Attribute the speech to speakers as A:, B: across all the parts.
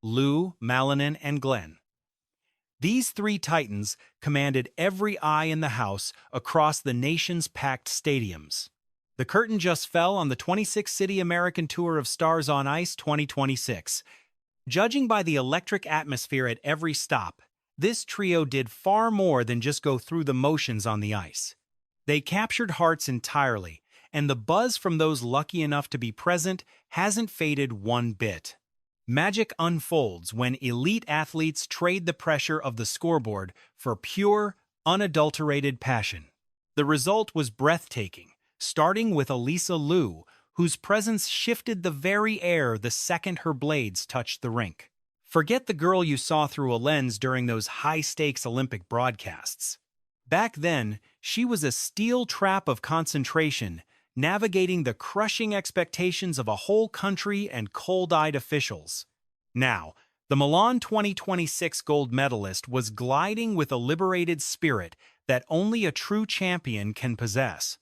A: Liu, Malinin, and Glenn. These three titans commanded every eye in the house across the nation's packed stadiums. The curtain just fell on the 26-city American Tour of Stars on Ice 2026. Judging by the electric atmosphere at every stop, this trio did far more than just go through the motions on the ice. They captured hearts entirely, and the buzz from those lucky enough to be present hasn't faded one bit. Magic unfolds when elite athletes trade the pressure of the scoreboard for pure, unadulterated passion. The result was breathtaking, starting with Elisa Liu, whose presence shifted the very air the second her blades touched the rink. Forget the girl you saw through a lens during those high-stakes Olympic broadcasts. Back then, she was a steel trap of concentration, navigating the crushing expectations of a whole country and cold-eyed officials. Now, the Milan 2026 gold medalist was gliding with a liberated spirit that only a true champion can possess.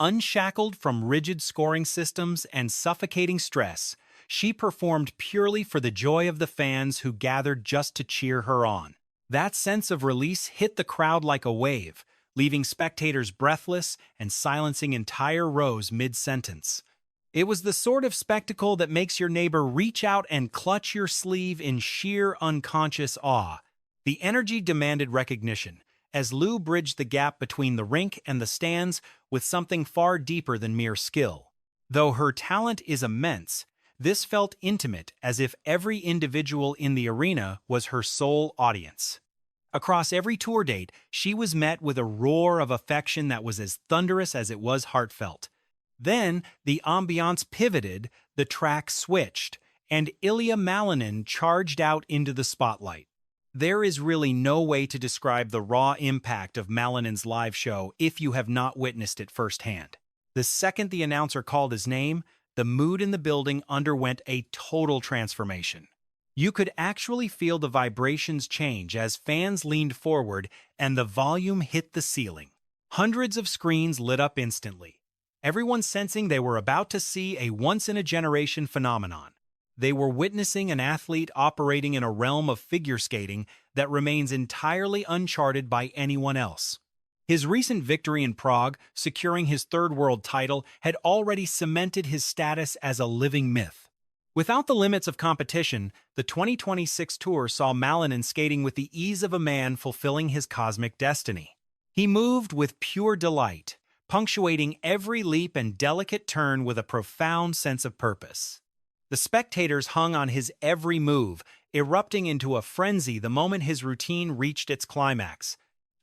A: Unshackled from rigid scoring systems and suffocating stress, she performed purely for the joy of the fans who gathered just to cheer her on. That sense of release hit the crowd like a wave, leaving spectators breathless and silencing entire rows mid-sentence. It was the sort of spectacle that makes your neighbor reach out and clutch your sleeve in sheer unconscious awe. The energy demanded recognition, as Liu bridged the gap between the rink and the stands with something far deeper than mere skill. Though her talent is immense, this felt intimate, as if every individual in the arena was her sole audience. Across every tour date, she was met with a roar of affection that was as thunderous as it was heartfelt. Then, the ambiance pivoted, the track switched, and Ilya Malinin charged out into the spotlight. There is really no way to describe the raw impact of Malinin's live show if you have not witnessed it firsthand. The second the announcer called his name, the mood in the building underwent a total transformation. You could actually feel the vibrations change as fans leaned forward and the volume hit the ceiling. Hundreds of screens lit up instantly, everyone sensing they were about to see a once-in-a-generation phenomenon. They were witnessing an athlete operating in a realm of figure skating that remains entirely uncharted by anyone else. His recent victory in Prague, securing his third world title, had already cemented his status as a living myth. Without the limits of competition, the 2026 Tour saw Malinin skating with the ease of a man fulfilling his cosmic destiny. He moved with pure delight, punctuating every leap and delicate turn with a profound sense of purpose. The spectators hung on his every move, erupting into a frenzy the moment his routine reached its climax.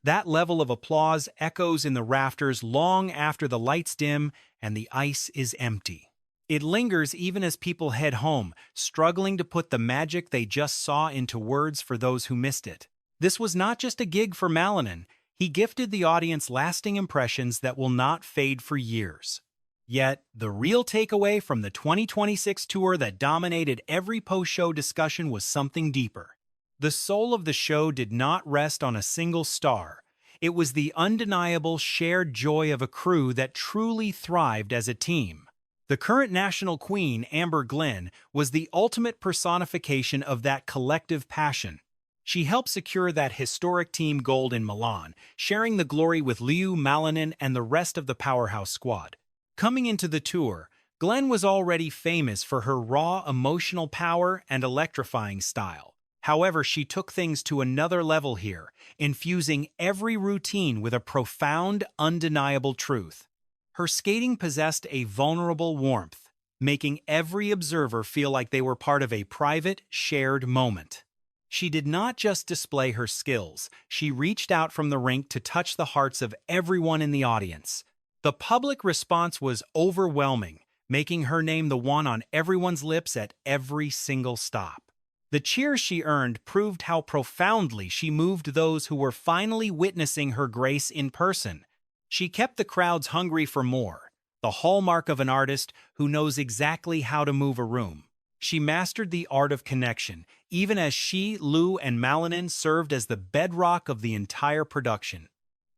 A: That level of applause echoes in the rafters long after the lights dim and the ice is empty. It lingers even as people head home, struggling to put the magic they just saw into words for those who missed it. This was not just a gig for Malinin. He gifted the audience lasting impressions that will not fade for years. Yet, the real takeaway from the 2026 tour that dominated every post-show discussion was something deeper. The soul of the show did not rest on a single star. It was the undeniable shared joy of a crew that truly thrived as a team. The current national queen, Amber Glenn, was the ultimate personification of that collective passion. She helped secure that historic team gold in Milan, sharing the glory with Liu, Malinin, and the rest of the powerhouse squad. Coming into the tour, Glenn was already famous for her raw emotional power and electrifying style. However, she took things to another level here, infusing every routine with a profound, undeniable truth. Her skating possessed a vulnerable warmth, making every observer feel like they were part of a private, shared moment. She did not just display her skills, she reached out from the rink to touch the hearts of everyone in the audience. The public response was overwhelming, making her name the one on everyone's lips at every single stop. The cheers she earned proved how profoundly she moved those who were finally witnessing her grace in person. She kept the crowds hungry for more, the hallmark of an artist who knows exactly how to move a room. She mastered the art of connection, even as she, Liu, and Malinin served as the bedrock of the entire production.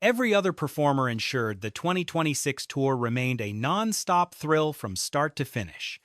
A: Every other performer ensured the 2026 tour remained a non-stop thrill from start to finish.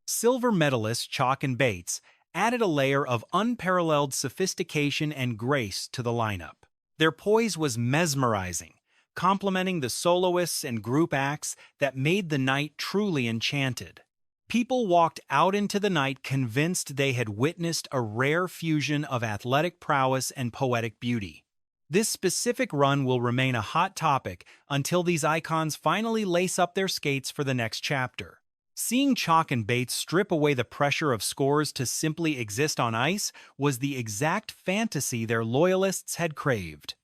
A: Silver medalists Chalk and Bates, added a layer of unparalleled sophistication and grace to the lineup. Their poise was mesmerizing, complementing the soloists and group acts that made the night truly enchanted. People walked out into the night convinced they had witnessed a rare fusion of athletic prowess and poetic beauty. This specific run will remain a hot topic until these icons finally lace up their skates for the next chapter. Seeing Chalk and Bates strip away the pressure of scores to simply exist on ice was the exact fantasy their loyalists had craved.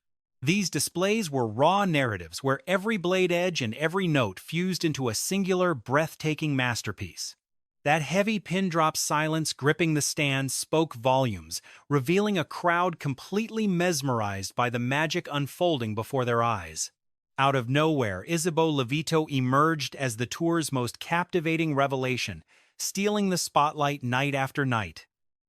A: These displays were raw narratives where every blade edge and every note fused into a singular, breathtaking masterpiece. That heavy pin-drop silence gripping the stands spoke volumes, revealing a crowd completely mesmerized by the magic unfolding before their eyes. Out of nowhere, Isabeau Levito emerged as the tour's most captivating revelation, stealing the spotlight night after night.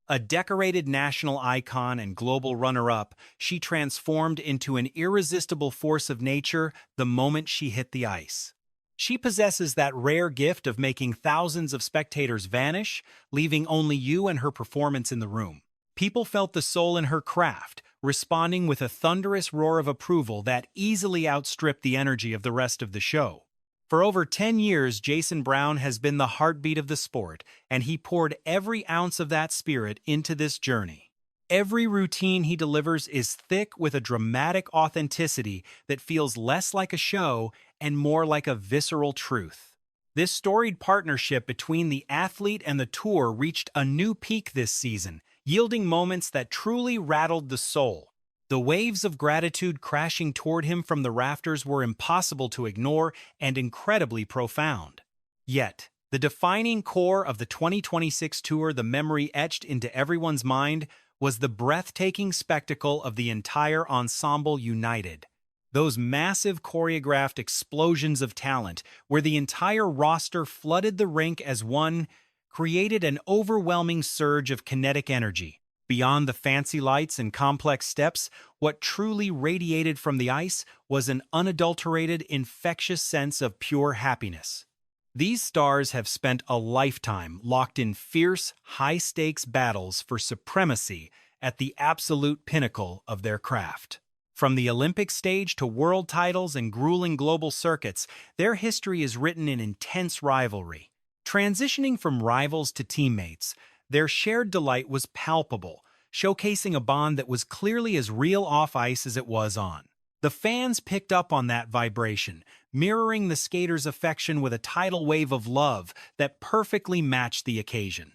A: A decorated national icon and global runner-up, she transformed into an irresistible force of nature the moment she hit the ice. She possesses that rare gift of making thousands of spectators vanish, leaving only you and her performance in the room. People felt the soul in her craft, responding with a thunderous roar of approval that easily outstripped the energy of the rest of the show. For over 10 years, Jason Brown has been the heartbeat of the sport, and he poured every ounce of that spirit into this journey. Every routine he delivers is thick with a dramatic authenticity that feels less like a show and more like a visceral truth. This storied partnership between the athlete and the tour reached a new peak this season, yielding moments that truly rattled the soul. The waves of gratitude crashing toward him from the rafters were impossible to ignore and incredibly profound. Yet, the defining core of the 2026 tour, the memory etched into everyone's mind, was the breathtaking spectacle of the entire ensemble united. Those massive choreographed explosions of talent, where the entire roster flooded the rink as one, created an overwhelming surge of kinetic energy. Beyond the fancy lights and complex steps, what truly radiated from the ice was an unadulterated, infectious sense of pure happiness. These stars have spent a lifetime locked in fierce, high-stakes battles for supremacy at the absolute pinnacle of their craft. From the Olympic stage to world titles and grueling global circuits, their history is written in intense rivalry. Transitioning from rivals to teammates, their shared delight was palpable, showcasing a bond that was clearly as real off ice as it was on. The fans picked up on that vibration, mirroring the skaters' affection with a tidal wave of love that perfectly matched the occasion.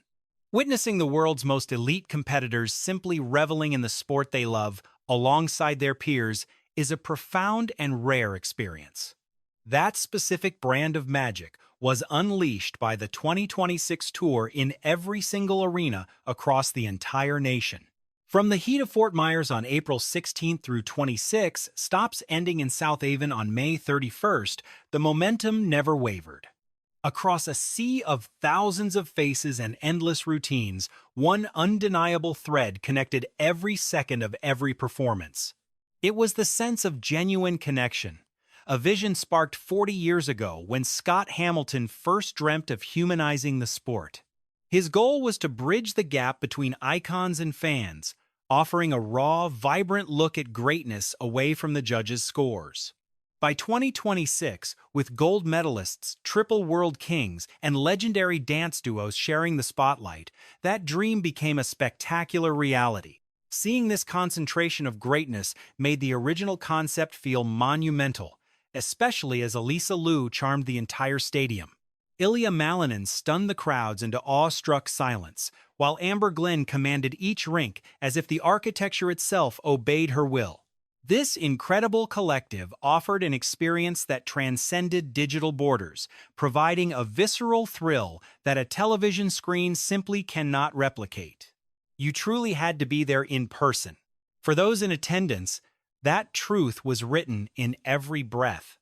A: Witnessing the world's most elite competitors simply reveling in the sport they love alongside their peers is a profound and rare experience. That specific brand of magic was unleashed by the 2026 tour in every single arena across the entire nation. From the heat of Fort Myers on April 16 through 26, stops ending in South Haven on May 31st, the momentum never wavered. Across a sea of thousands of faces and endless routines, one undeniable thread connected every second of every performance. It was the sense of genuine connection, a vision sparked 40 years ago when Scott Hamilton first dreamt of humanizing the sport. His goal was to bridge the gap between icons and fans, offering a raw, vibrant look at greatness away from the judges' scores. By 2026, with gold medalists, triple world kings, and legendary dance duos sharing the spotlight, that dream became a spectacular reality. Seeing this concentration of greatness made the original concept feel monumental, especially as Elisa Liu charmed the entire stadium. Ilya Malinin stunned the crowds into awestruck silence, while Amber Glenn commanded each rink as if the architecture itself obeyed her will. This incredible collective offered an experience that transcended digital borders, providing a visceral thrill that a television screen simply cannot replicate. You truly had to be there in person. For those in attendance, that truth was written in every breath.